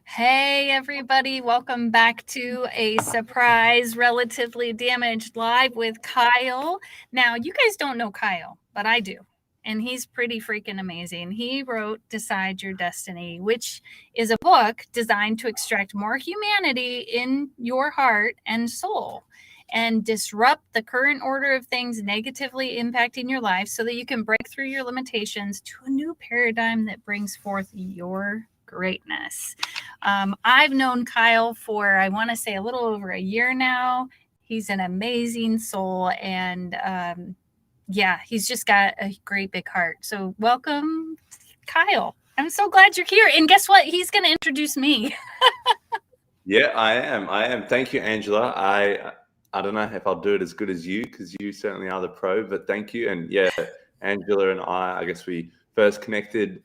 Hey everybody, welcome back to a surprise Relatively Damaged live with Kyle. Now, you guys don't know Kyle, but I do. And he's pretty freaking amazing. He wrote Decide Your Destiny, which is a book designed to extract more humanity in your heart and soul and disrupt the current order of things negatively impacting your life so that you can break through your limitations to a new paradigm that brings forth your greatness. I've known Kyle for, I want to say, a little over a year now. He's an amazing soul, and yeah, he's just got a great big heart. So welcome, Kyle. I'm so glad you're here. And guess what? He's going to introduce me. Yeah, I am. Thank you, Angela. I don't know if I'll do it as good as you, because you certainly are the pro, but thank you. And yeah, Angela and I guess we first connected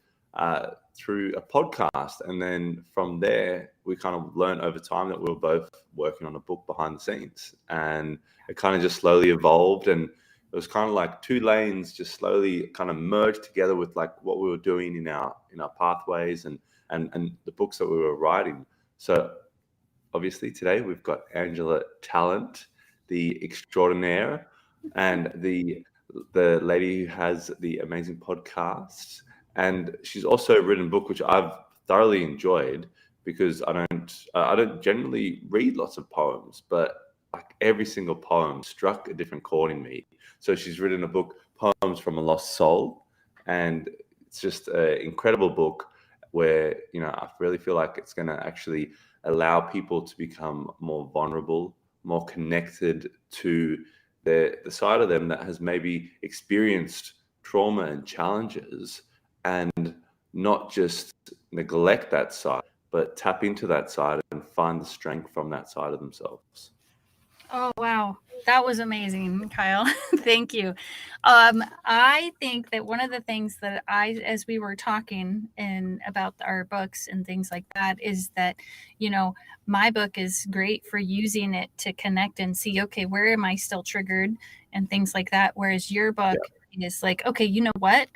through a podcast. And then from there, we kind of learned over time that we were both working on a book behind the scenes. And it kind of just slowly evolved. And it was kind of like two lanes just slowly kind of merged together with like what we were doing in our pathways and the books that we were writing. So obviously today we've got Angela Talent, the extraordinaire, and the lady who has the amazing podcast. And she's also written a book which I've thoroughly enjoyed, because I don't generally read lots of poems, but like every single poem struck a different chord in me. So she's written a book, Poems from a Lost Soul, and it's just an incredible book where, you know, I really feel like it's going to actually allow people to become more vulnerable, more connected to the side of them that has maybe experienced trauma and challenges, and not just neglect that side, but tap into that side and find the strength from that side of themselves. Oh, wow. That was amazing, Kyle. Thank you. I think that one of the things that as we were talking about our books and things like that, is that, you know, my book is great for using it to connect and see, okay, where am I still triggered and things like that. Whereas your book is like, okay, you know what?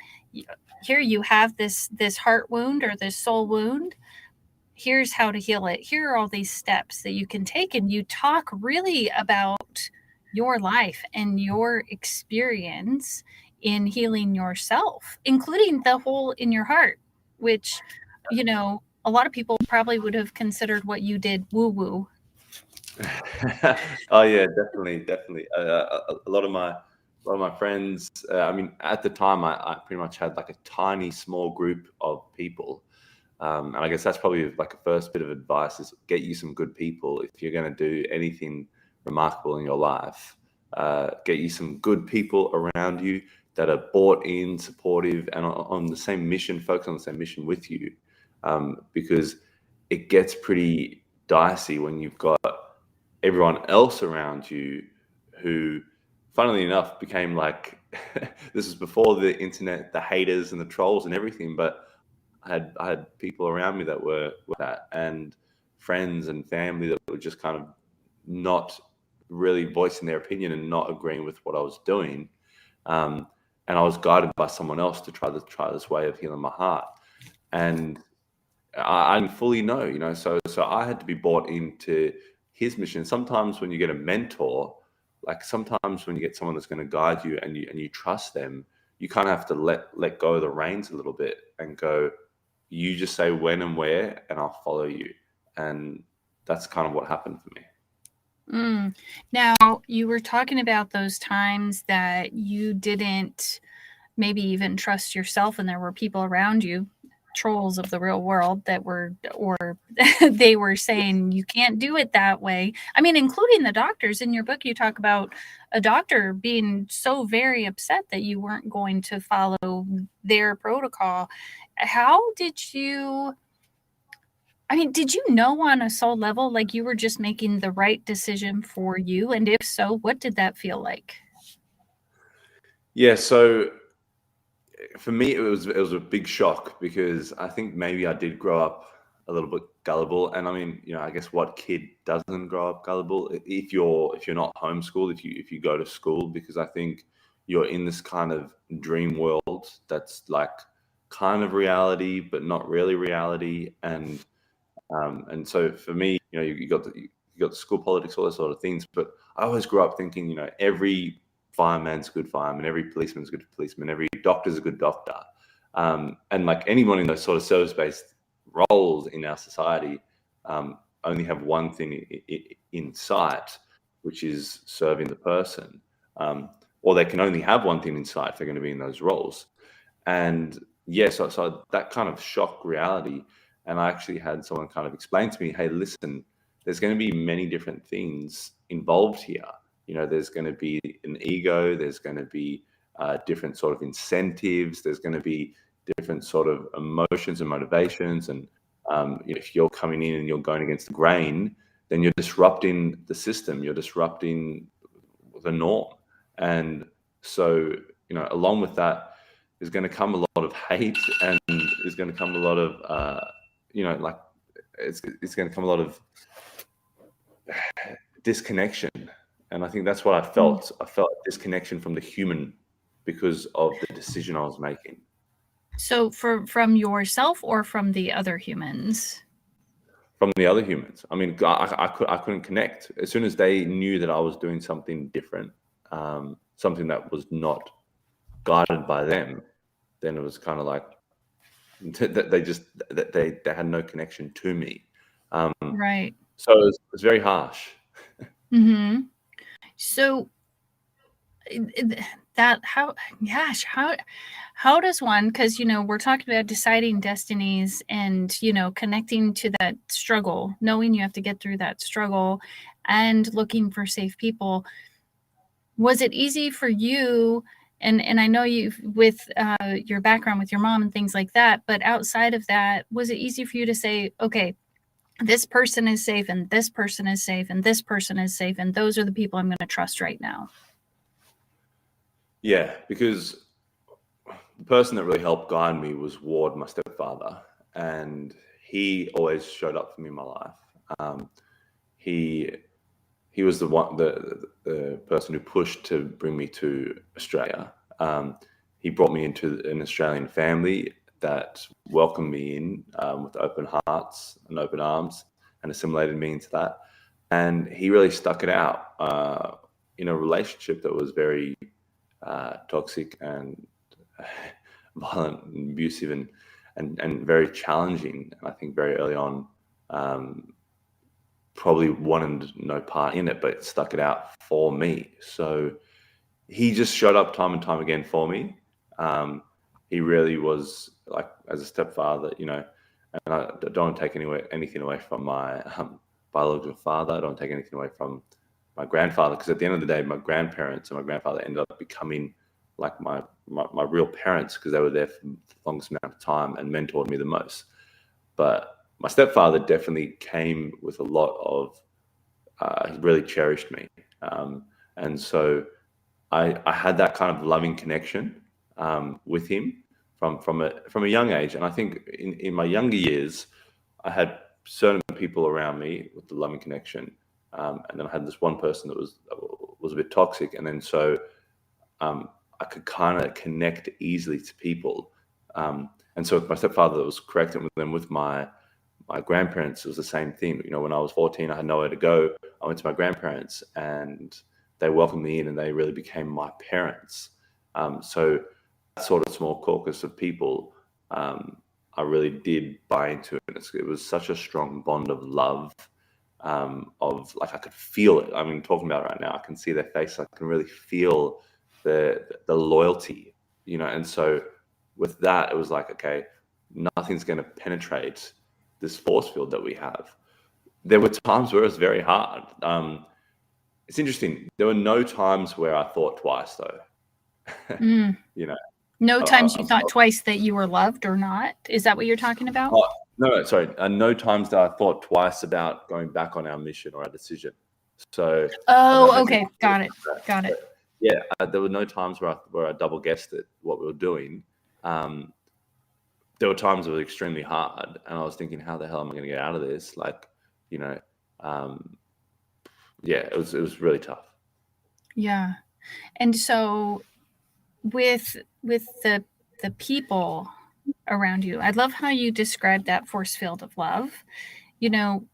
Here you have this heart wound or this soul wound. Here's how to heal it. Here are all these steps that you can take. And you talk really about your life and your experience in healing yourself, including the hole in your heart, which, you know, a lot of people probably would have considered what you did woo-woo. Oh yeah, definitely. A lot of my friends. I mean, at the time, I pretty much had like a tiny, small group of people. And I guess that's probably like a first bit of advice, is get you some good people. If you're going to do anything remarkable in your life, get you some good people around you that are bought in, supportive, and on the same mission, focus on the same mission with you. Because it gets pretty dicey when you've got everyone else around you who, funnily enough, became like, this is before the internet, the haters and the trolls and everything, but I had people around me that were that, and friends and family that were just kind of not really voicing their opinion and not agreeing with what I was doing. And I was guided by someone else to try this way of healing my heart. And I didn't fully know, you know, so I had to be bought into his mission. Sometimes when you get a mentor, like sometimes when you get someone that's going to guide you and you trust them, you kind of have to let go of the reins a little bit and go, you just say when and where, and I'll follow you. And that's kind of what happened for me. Now, you were talking about those times that you didn't maybe even trust yourself, and there were people around you, trolls of the real world, that were, or they were saying you can't do it that way. I mean, including the doctors. In your book, you talk about a doctor being so very upset that you weren't going to follow their protocol. How did you, I mean, did you know on a soul level, like you were just making the right decision for you? And if so, what did that feel like? Yeah, so for me, it was a big shock because I think maybe I did grow up a little bit gullible, and I mean, I guess what kid doesn't grow up gullible if you're not homeschooled, if you go to school, because I think you're in this kind of dream world that's like kind of reality but not really reality, and so for me, you got the school politics, all those sort of things. But I always grew up thinking, every fireman's a good fireman, every policeman's a good policeman, every doctor's a good doctor, and like anyone in those sort of service-based roles in our society, only have one thing in sight, which is serving the person, or they can only have one thing in sight if they're going to be in those roles. And yeah, so that kind of shock reality. And I actually had someone kind of explain to me, hey, listen, there's going to be many different things involved here. There's going to be an ego, there's going to be different sort of incentives, there's going to be different sort of emotions and motivations. And if you're coming in and you're going against the grain, then you're disrupting the system, you're disrupting the norm. And so, along with that is going to come a lot of hate, and is going to come a lot of, like it's going to come a lot of disconnection. And I think that's what I felt. I felt disconnection from the human because of the decision I was making. So from yourself or from the other humans? From the other humans. I mean, I couldn't connect. As soon as they knew that I was doing something different, something that was not guided by them, then it was kind of like they had no connection to me. Right. So it was very harsh. Mm-hmm. So that how does one, because we're talking about deciding destinies and connecting to that struggle, knowing you have to get through that struggle and looking for safe people. Was it easy for you? And I know you with your background with your mom and things like that, but outside of that, was it easy for you to say, okay, this person is safe and this person is safe and this person is safe, and those are the people I'm going to trust right now? Yeah, because the person that really helped guide me was Ward, my stepfather, and he always showed up for me in my life. He he was the person who pushed to bring me to Australia. He brought me into an Australian family that welcomed me in with open hearts and open arms, and assimilated me into that. And he really stuck it out in a relationship that was very toxic and violent and abusive, and very challenging. And I think very early on, probably wanted no part in it, but stuck it out for me. So he just showed up time and time again for me. He really was like as a stepfather, and I don't want to take anything away from my biological father. I don't take anything away from my grandfather, because at the end of the day, my grandparents and my grandfather ended up becoming like my real parents, because they were there for the longest amount of time and mentored me the most. But my stepfather definitely came with a lot of, he really cherished me. And so I had that kind of loving connection with him from a young age. And I think in my younger years, I had certain people around me with the loving connection. And then I had this one person that was a bit toxic. And then so I could kind of connect easily to people. And so with my stepfather, that was correct. And then with my grandparents, it was the same thing. When I was 14, I had nowhere to go. I went to my grandparents, and they welcomed me in, and they really became my parents. So that sort of small caucus of people, I really did buy into it. It was such a strong bond of love, of like I could feel it. I mean, talking about it right now, I can see their face. I can really feel the loyalty, And so with that, it was like, okay, nothing's going to penetrate this force field that we have. There were times where it was very hard. It's interesting. There were no times where I thought twice, though. No times you thought twice that you were loved or not? Is that what you're talking about? No, sorry. No times that I thought twice about going back on our mission or our decision. So. Oh, okay. Got it. yeah, there were no times where I double guessed it, what we were doing. There were times it was extremely hard, and I was thinking, how the hell am I going to get out of this? Like, you know, yeah, it was really tough. Yeah. And so with the people around you, I love how you describe that force field of love. You know,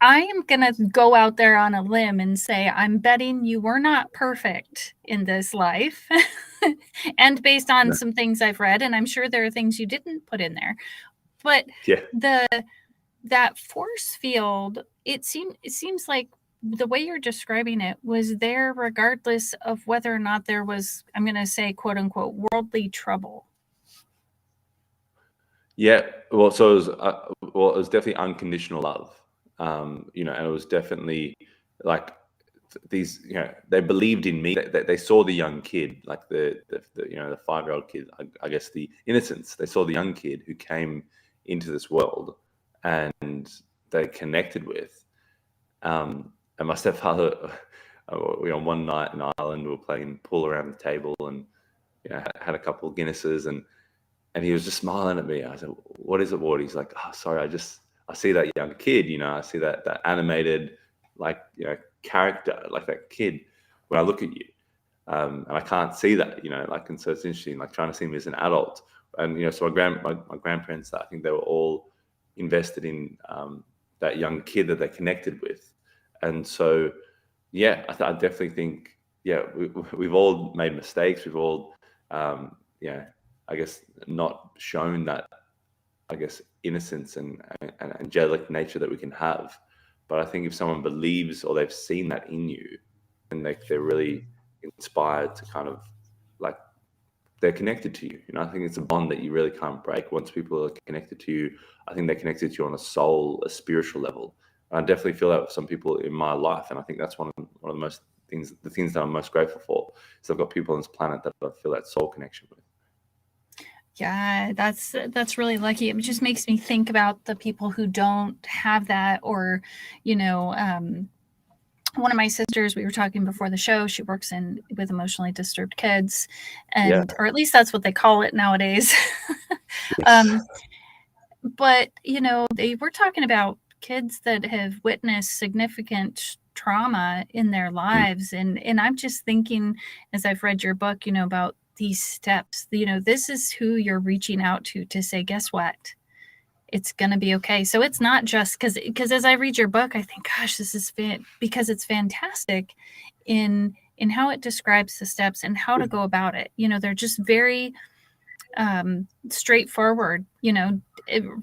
I am going to go out there on a limb and say, I'm betting you were not perfect in this life. And based on some things I've read, and I'm sure there are things you didn't put in there, but Yeah. that force field, it seems like the way you're describing it was there regardless of whether or not there was, I'm going to say, quote unquote, worldly trouble. Yeah, well, so it was definitely unconditional love, and it was definitely like these, they believed in me. They saw the young kid, like the 5-year-old kid. I guess the innocence. They saw the young kid who came into this world, and they connected with. And my stepfather, one night in Ireland, we were playing pool around the table, and had a couple of Guinnesses, and he was just smiling at me. I said, "What is it, Ward?" He's like, "Oh, sorry, I see that young kid, I see that animated, like, character, like that kid when I look at you. And I can't see that, like, and so it's interesting, like trying to see me as an adult." And, so my grandparents, I think they were all invested in that young kid that they connected with. And so, yeah, I definitely think, yeah, we've all made mistakes. We've all, I guess, not shown that, I guess, innocence and angelic nature that we can have. But I think if someone believes or they've seen that in you, and they're really inspired to kind of, like, they're connected to you. I think it's a bond that you really can't break. Once people are connected to you, I think they're connected to you on a spiritual level. And I definitely feel that with some people in my life, and I think that's one of the things that I'm most grateful for. Is I've got people on this planet that I feel that soul connection with. Yeah, that's really lucky. It just makes me think about the people who don't have that, or, one of my sisters, we were talking before the show, she works with emotionally disturbed kids, Yeah. or at least that's what they call it nowadays. Yes. But they were talking about kids that have witnessed significant trauma in their lives, and I'm just thinking, as I've read your book, about these steps, this is who you're reaching out to say, guess what, it's going to be okay. So it's not just because as I read your book, I think, gosh, this is because it's fantastic in how it describes the steps and how to go about it. They're just very straightforward.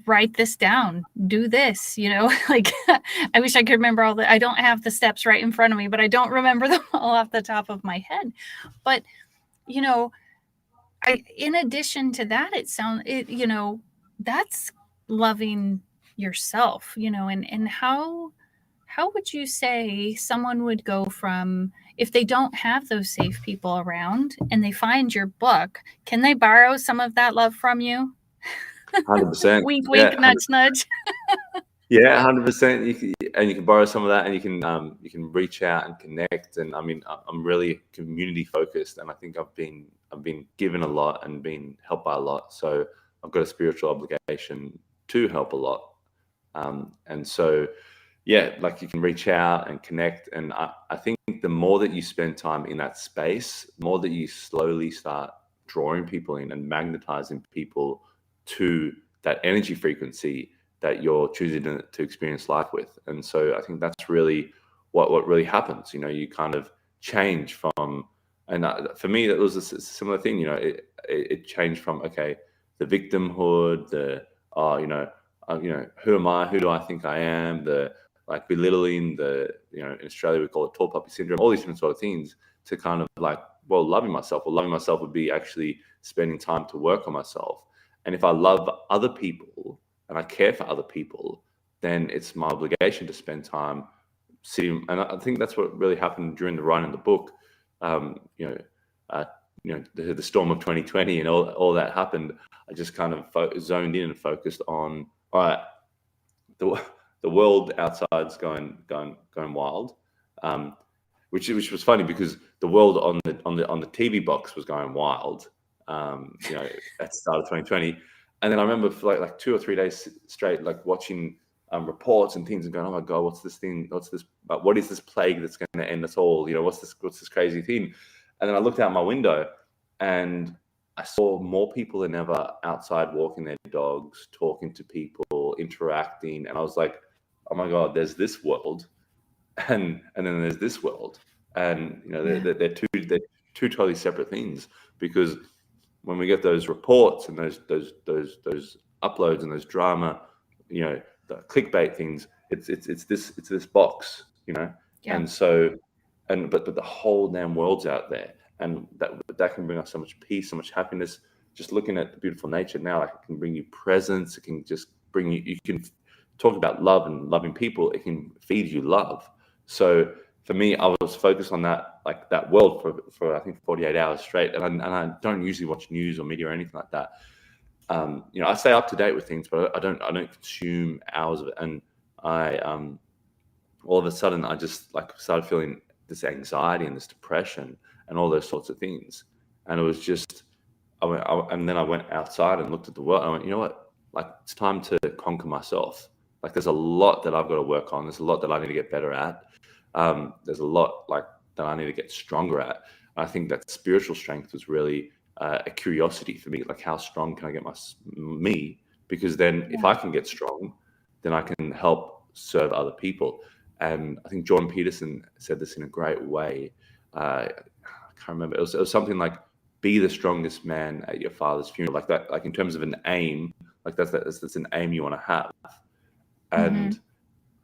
Write this down, do this, like, I wish I could remember I don't have the steps right in front of me, but I don't remember them all off the top of my head. But in addition to that, that's loving yourself, and how would you say someone would go from, if they don't have those safe people around and they find your book, can they borrow some of that love from you? 100%. Wink, Yeah, wink, nudge, nudge. yeah, 100%. You can borrow some of that, and you can reach out and connect. And I mean, I'm really community focused, and I think I've been given a lot and been helped by a lot. So I've got a spiritual obligation to help a lot. And so, yeah, like, you can reach out and connect. And I think the more that you spend time in that space, the more that you slowly start drawing people in and magnetizing people to that energy frequency that you're choosing to experience life with. And so I think that's really what really happens. You kind of change from, and for me, that was a similar thing. It changed from, okay, the victimhood, who am I? Who do I think I am? The, like, belittling, in Australia we call it tall puppy syndrome, all these different sort of things, to kind of, like, well, loving myself. Well, loving myself would be actually spending time to work on myself. And if I love other people and I care for other people, then it's my obligation to spend time sitting. And I think that's what really happened during the writing of the book. The storm of 2020 and all that happened. I just kind of zoned in and focused on, all right, the world outside's going wild. which was funny because the world on the TV box was going wild, you know, at the start of 2020. And then I remember for like 2 or 3 days straight, like watching reports and things and going, oh my God, what's this thing? What is this plague that's going to end us all? You know, what's this crazy thing? And then I looked out my window and I saw more people than ever outside walking their dogs, talking to people, interacting. And I was like, oh my God, there's this world. And then there's this world. And, you know, they're two totally separate things, because when we get those reports and those uploads and those drama, you know, the clickbait things, it's this box, you know. And so, but the whole damn world's out there, and that can bring us so much peace, so much happiness. Just looking at the beautiful nature now, like, it can bring you presence. It can just bring you can talk about love and loving people. It can feed you love. So for me, I was focused on that world for I think 48 hours straight. And I don't usually watch news or media or anything like that. You know, I stay up to date with things, but I don't consume hours of it. And I all of a sudden I just like started feeling this anxiety and this depression and all those sorts of things. And it was just, and then I went outside and looked at the world. And I went, you know what? Like, it's time to conquer myself. Like, there's a lot that I've got to work on. There's a lot that I need to get better at. There's a lot like that I need to get stronger at. I think that spiritual strength was really a curiosity for me. Like, how strong can I get me? Because then if I can get strong, then I can help serve other people. And I think Jordan Peterson said this in a great way. I can't remember. It was something like, be the strongest man at your father's funeral. Like that, like in terms of an aim, like that's an aim you want to have. And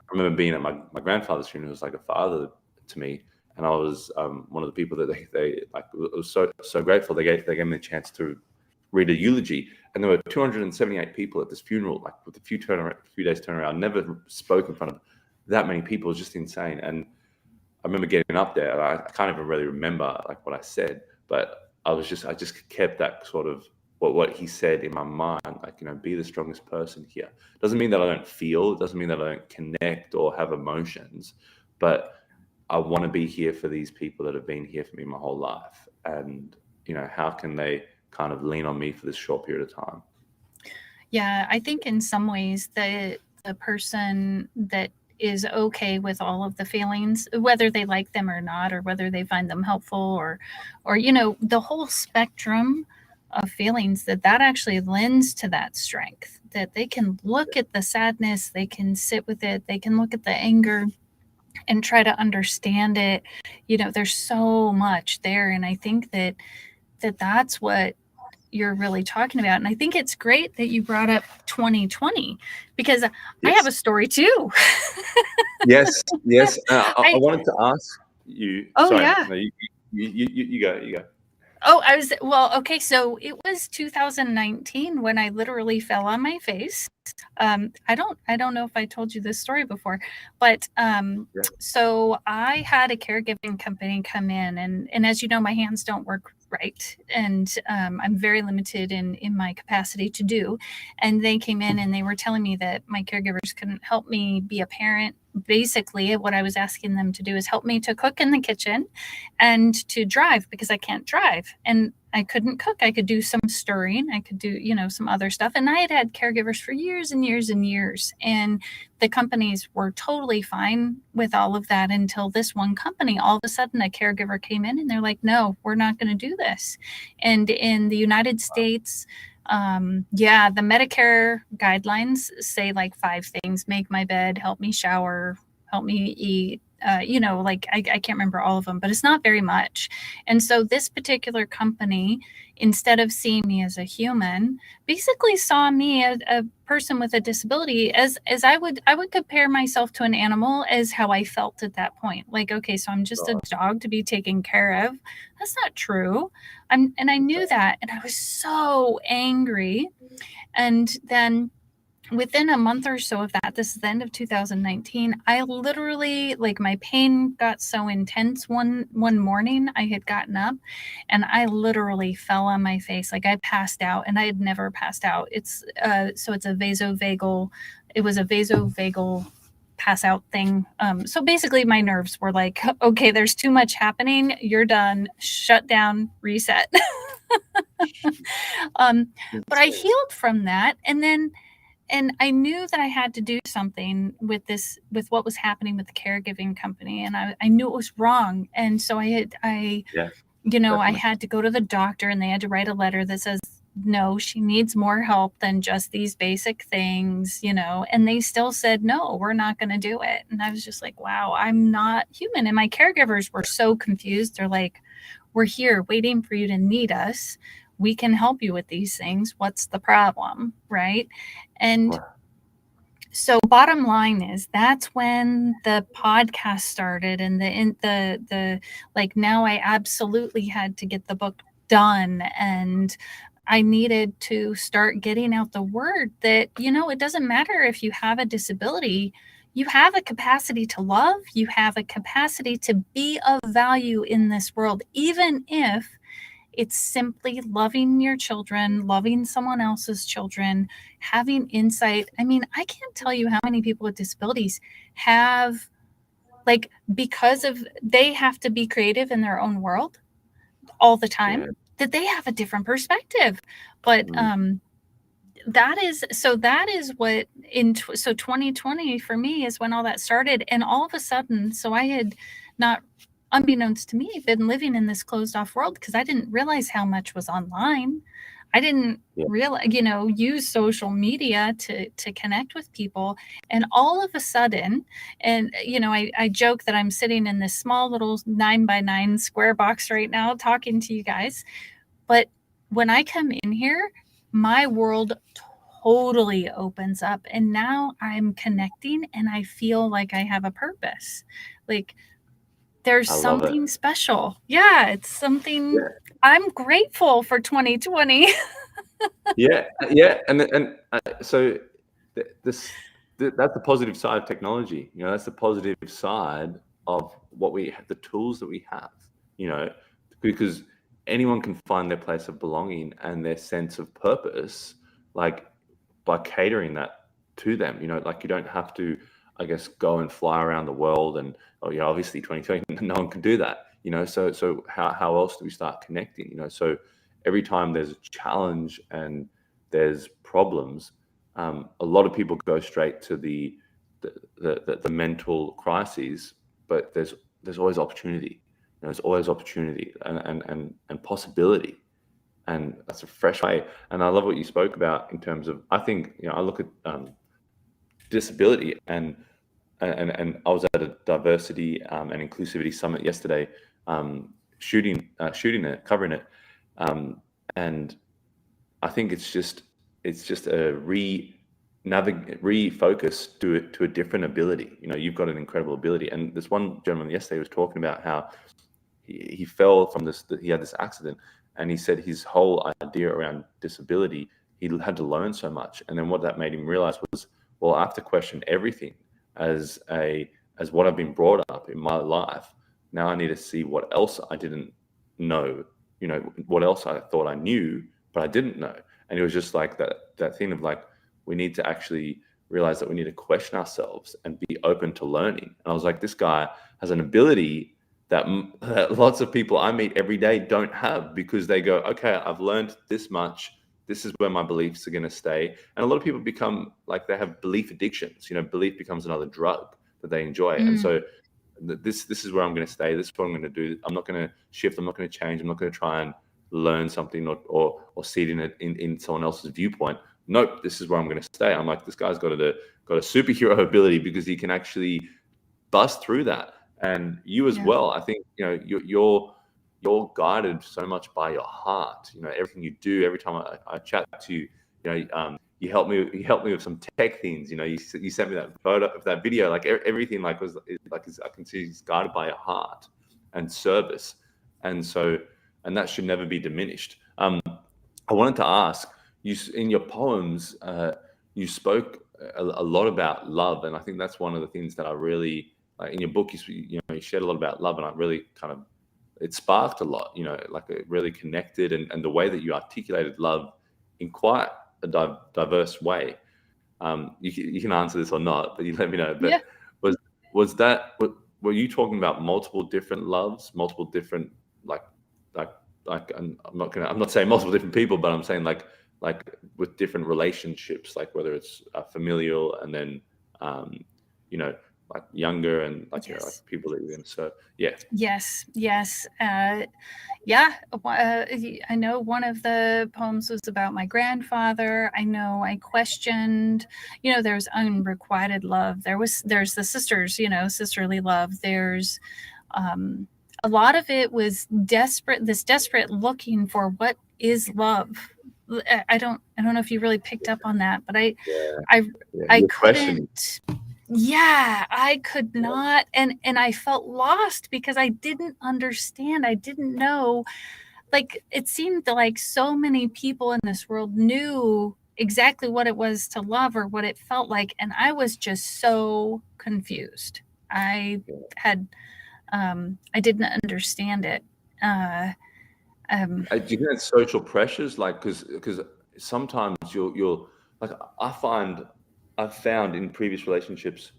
I remember being at my grandfather's funeral. It was like a father to me, and I was one of the people that they like. It was so grateful. They gave me a chance to read a eulogy, and there were 278 people at this funeral. Like, with a few days turnaround, never spoke in front of that many people. It was just insane. And I remember getting up there, and I can't even really remember like what I said, but I just kept that sort of what he said in my mind, like, you know, be the strongest person here. Doesn't mean that I don't feel, it doesn't mean that I don't connect or have emotions, but I want to be here for these people that have been here for me my whole life. And, you know, how can they kind of lean on me for this short period of time? Yeah, I think in some ways the person that is okay with all of the feelings, whether they like them or not, or whether they find them helpful, or you know, the whole spectrum of feelings, that actually lends to that strength, that they can look at the sadness, they can sit with it, they can look at the anger and try to understand it. You know, there's so much there, and I think that that's what you're really talking about. And I think it's great that you brought up 2020, because I have a story too. Yes. I wanted to ask you. Oh, sorry, yeah. no, you go. Oh, okay. So it was 2019 when I literally fell on my face. I don't know if I told you this story before, but so I had a caregiving company come in, and as you know, my hands don't work right, and I'm very limited in my capacity to do. And they came in and they were telling me that my caregivers couldn't help me be a parent. Basically, what I was asking them to do is help me to cook in the kitchen and to drive, because I can't drive and I couldn't cook. I could do some stirring. I could do, you know, some other stuff. And I had caregivers for years and years and years. And the companies were totally fine with all of that until this one company, all of a sudden a caregiver came in and they're like, no, we're not going to do this. And in the United States, the Medicare guidelines say like 5 things: make my bed, help me shower, help me eat. You know, like I can't remember all of them, but it's not very much. And so this particular company, instead of seeing me as a human, basically saw me as a person with a disability, as I would compare myself to an animal, as how I felt at that point. Like, okay, so I'm just a dog to be taken care of. That's not true. And I knew that, and I was so angry. And then within a month or so of that, this is the end of 2019, I literally, like, my pain got so intense one morning. I had gotten up and I literally fell on my face. Like, I passed out, and I had never passed out. It's a vasovagal pass out thing. So basically my nerves were like, okay, there's too much happening. You're done. Shut down, reset. But I healed from that. And I knew that I had to do something with this, with what was happening with the caregiving company. And I knew it was wrong. And so I definitely. had to go to the doctor, and they had to write a letter that says, no, she needs more help than just these basic things, and they still said, no, we're not going to do it. And I was just like, wow, I'm not human. And my caregivers were so confused. They're like, we're here waiting for you to need us. We can help you with these things. What's the problem? Right. And Wow. so bottom line is, that's when the podcast started, and the like, now I absolutely had to get the book done, and I needed to start getting out the word that, it doesn't matter if you have a disability. You have a capacity to love, you have a capacity to be of value in this world, even if it's simply loving your children, loving someone else's children, having insight. I mean, I can't tell you how many people with disabilities have, like, because of, they have to be creative in their own world all the time, that they have a different perspective. But that is what so 2020 for me is when all that started. And all of a sudden, so I had not, unbeknownst to me, been living in this closed off world, because I didn't realize how much was online. I didn't realize, use social media to connect with people. And all of a sudden, and I joke that I'm sitting in this small little 9x9 square box right now talking to you guys, but when I come in here, my world totally opens up, and now I'm connecting, and I feel like I have a purpose. Like, there's something special. Yeah, it's something. I'm grateful for 2020. So that's the positive side of technology. That's the positive side of the tools that we have. Because anyone can find their place of belonging and their sense of purpose, like, by catering that to them. Like, you don't have to, I guess, go and fly around the world. And obviously 2020, no one can do that. So how else do we start connecting? So every time there's a challenge and there's problems, a lot of people go straight to the mental crises, but there's always opportunity. There's always opportunity and possibility, and that's a fresh way. And I love what you spoke about in terms of, I think, I look at disability, and I was at a diversity and inclusivity summit yesterday, shooting it, covering it, and I think it's just a refocus to a different ability. You've got an incredible ability, and this one gentleman yesterday was talking about how he fell from this. He had this accident, and he said his whole idea around disability, he had to learn so much, and then what that made him realize was, well, I have to question everything as what I've been brought up in my life. Now I need to see what else I didn't know. What else I thought I knew, but I didn't know. And it was just like that thing of, like, we need to actually realize that we need to question ourselves and be open to learning. And I was like, this guy has an ability that lots of people I meet every day don't have, because they go, okay, I've learned this much. This is where my beliefs are going to stay. And a lot of people become like, they have belief addictions. Belief becomes another drug that they enjoy. And so this is where I'm going to stay. This is what I'm going to do. I'm not going to shift. I'm not going to change. I'm not going to try and learn something or see it in someone else's viewpoint. Nope, this is where I'm going to stay. I'm like, this guy's got a superhero ability, because he can actually bust through that. And you as well. I think you're guided so much by your heart. Everything you do. Every time I chat to you, you help me with some tech things. You sent me that photo of that video. Like, everything I can see is guided by your heart and service, and that should never be diminished. I wanted to ask you, in your poems, you spoke a lot about love, and I think that's one of the things that I really like in your book. You shared a lot about love, and I really it sparked a lot. Like, it really connected, and the way that you articulated love in quite a diverse way. You can answer this or not, but you let me know. But was that, were you talking about multiple different loves, multiple different, like like I'm not saying multiple different people, but I'm saying like with different relationships, like whether it's familial and then you know, like younger and like, you know, like Yes. people that you're in. So yeah. Yes, yes. Yeah, I know one of the poems was about my grandfather. I know I questioned, there's unrequited love. There's the sisters, sisterly love. There's a lot of it was desperate looking for what is love. I don't know if you really picked up on that, but Yeah, I yeah, I you're questioning. couldn't. Yeah, I could not, and I felt lost because I didn't understand. I didn't know. Like, it seemed like so many people in this world knew exactly what it was to love or what it felt like, and I was just so confused. I had I didn't understand it. Do you think that's social pressures? Like, because sometimes you'll like, I've found in previous relationships,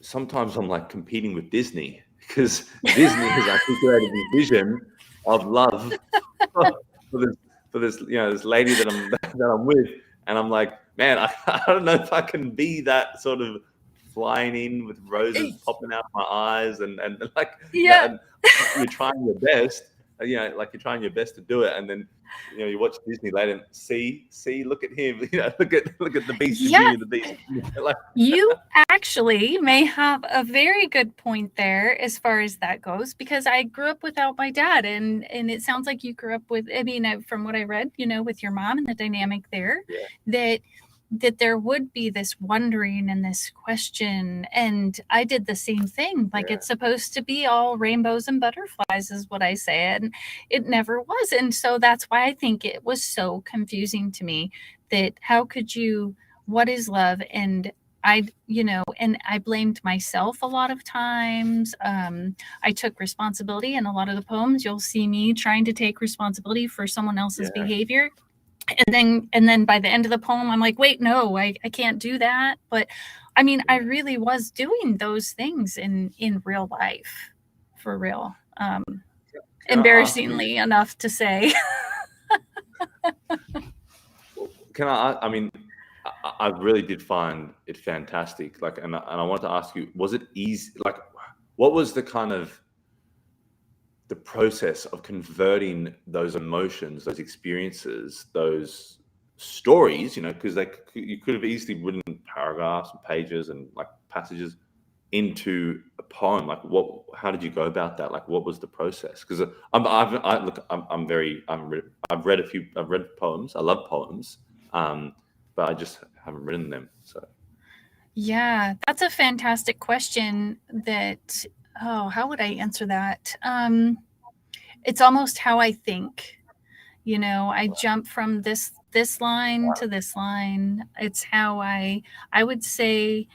sometimes I'm like competing with Disney because Disney has articulated this vision of love for this, this lady that I'm with, and I'm like, man, I don't know if I can be that sort of flying in with roses popping out of my eyes, and like, Yeah. and you're trying your best, like you're trying your best to do it, and then you watch Disney later and see, look at him, look at the Beast and Yeah, Beauty and the Beast, like, you actually may have a very good point there as far as that goes, because I grew up without my dad, and it sounds like you grew up with, I mean, from what I read, with your mom and the dynamic there, yeah, that there would be this wondering and this question, and I did the same thing. Like, yeah, it's supposed to be all rainbows and butterflies is what I say, and it never was. And so that's why I think it was so confusing to me, that how could you, what is love? And and I blamed myself a lot of times. I took responsibility in a lot of the poems. You'll see me trying to take responsibility for someone else's yeah, behavior. And then by the end of the poem, I'm like, wait, no, I can't do that. But I mean, I yeah. really was doing those things in real life, for real. Can I ask you? Embarrassingly enough to say. Can I mean, I really did find it fantastic. Like, and I want to ask you, was it easy? Like, what was the kind of the process of converting those emotions, those experiences, those stories? Because you could have easily written paragraphs and pages and like passages into a poem. Like, how did you go about that? Like, what was the process? Because I've read I've read poems. I love poems, but I just haven't written them. So Yeah, that's a fantastic question. How would I answer that? It's almost how I think. I jump from this line to this line. It's how I would say,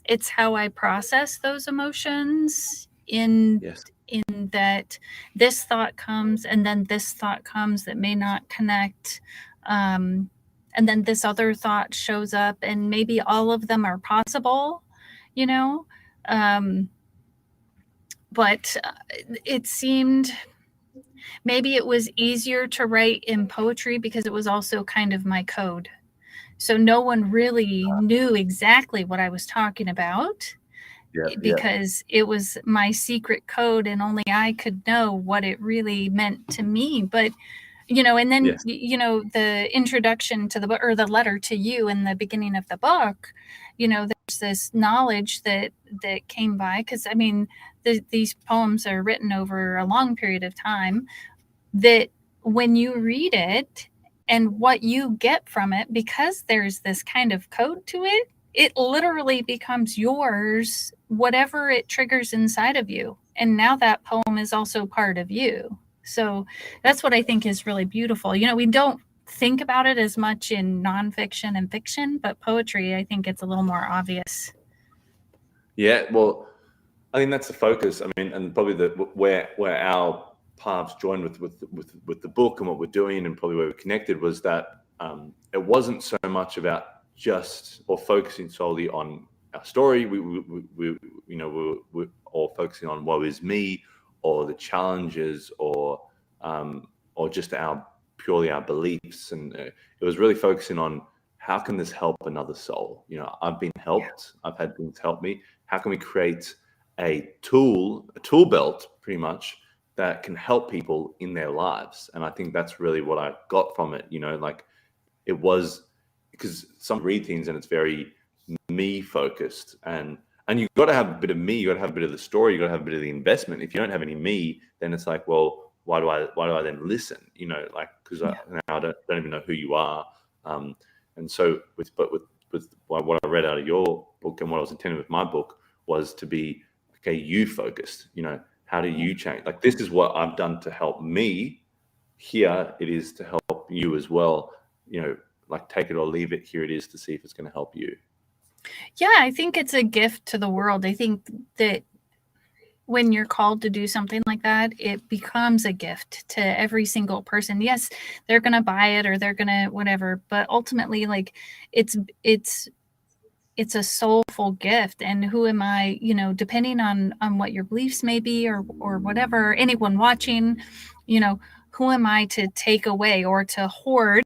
it's how I process those emotions, yes, in that this thought comes, and then this thought comes that may not connect, um, and then this other thought shows up, and maybe all of them are possible, you know um, but it seemed, maybe it was easier to write in poetry because it was also kind of my code. So no one really knew exactly what I was talking about, yeah, yeah, because it was my secret code and only I could know what it really meant to me. But and then yes, the introduction to the book, or the letter to you in the beginning of the book, there's this knowledge that came by, because I mean, these poems are written over a long period of time, that when you read it and what you get from it, because there's this kind of code to it, it literally becomes yours, whatever it triggers inside of you. And now that poem is also part of you. So that's what I think is really beautiful. We don't think about it as much in nonfiction and fiction, but poetry, I think it's a little more obvious. yeah. Well, I think that's the focus. I mean, and probably where our paths joined with the book and what we're doing, and probably where we connected, was that it wasn't so much about just or focusing solely on our story. We you know, we're all focusing on woe is me, or the challenges, or just our purely our beliefs. And it was really focusing on how can this help another soul. You know, I've been helped. I've had things help me. How can we create a tool belt, pretty much, that can help people in their lives? And I think that's really what I got from it. You know, like, it was, because some read things and it's very me focused, and you've got to have a bit of me, you got to have a bit of the story, you got to have a bit of the investment. If you don't have any me, then it's like, well, why do I then listen? You know, like, because now I don't even know who you are. And so with what I read out of your book, and what I was intending with my book, was to be, okay, you focused. You know, how do you change? Like, this is what I've done to help me. Here it is to help you as well. You know, like, take it or leave it. Here it is to see if it's going to help you. Yeah, I think it's a gift to the world. I think that when you're called to do something like that, it becomes a gift to every single person. Yes, they're going to buy it or they're going to whatever, but ultimately, like, it's a soulful gift. And who am I, you know, depending on what your beliefs may be, or whatever, anyone watching, you know, who am I to take away or to hoard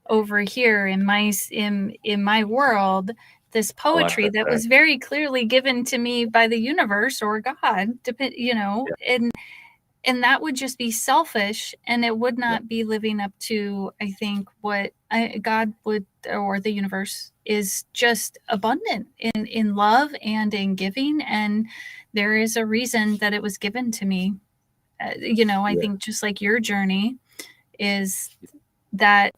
over here in my world, this poetry Like that was very clearly given to me by the universe or God, you know, and that would just be selfish, and it would not be living up to, I think, what God would, or the universe, is just abundant in love and in giving. And there is a reason that it was given to me. You know, I think just like your journey is that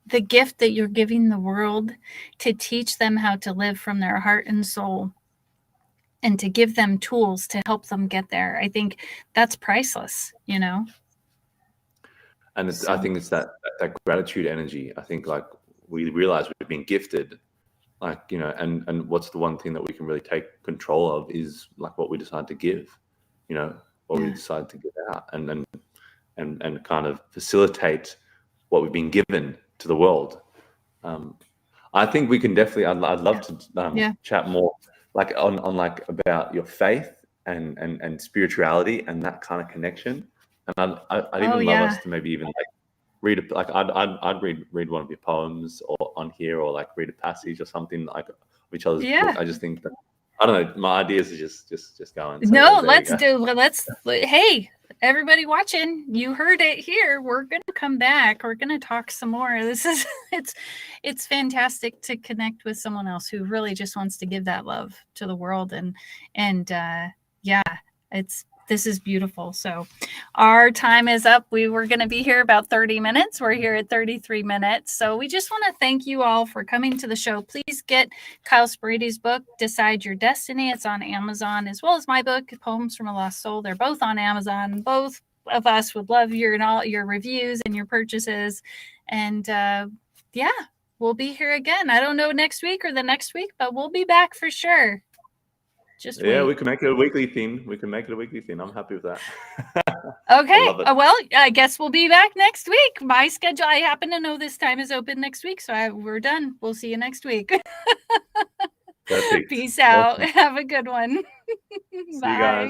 the gift that you're giving the world, to teach them how to live from their heart and soul, and to give them tools to help them get there. I think that's priceless, you know? And I think it's that gratitude energy. I think, like, we realize we've been gifted, like, you know, and what's the one thing that we can really take control of is, like, what we decide to give, you know, what we decide to give out, and kind of facilitate what we've been given to the world. I think we can definitely, I'd love to chat more, like, on like, about your faith and spirituality and that kind of connection. And I'd even love us to maybe even, like, read I'd read one of your poems, or on here, or like read a passage or something, like, of each other's book. I just think that, I don't know, my ideas are just going. So no, hey, everybody watching, you heard it here. We're going to come back. We're going to talk some more. This is, it's fantastic to connect with someone else who really just wants to give that love to the world. And yeah, this is beautiful. So our time is up. We were going to be here about 30 minutes. We're here at 33 minutes. So we just want to thank you all for coming to the show. Please get Kyle Spyrides' book, Decide Your Destiny. It's on Amazon, as well as my book, Poems from a Lost Soul. They're both on Amazon. Both of us would love your reviews and your purchases. And yeah, we'll be here again. I don't know next week or the next week, but we'll be back for sure. Just wait. We can make it a weekly thing. I'm happy with that. Okay. Well, I guess we'll be back next week. My schedule, I happen to know this time is open next week, so we're done. We'll see you next week. Perfect. Peace out. Awesome. Have a good one. Bye. See you guys.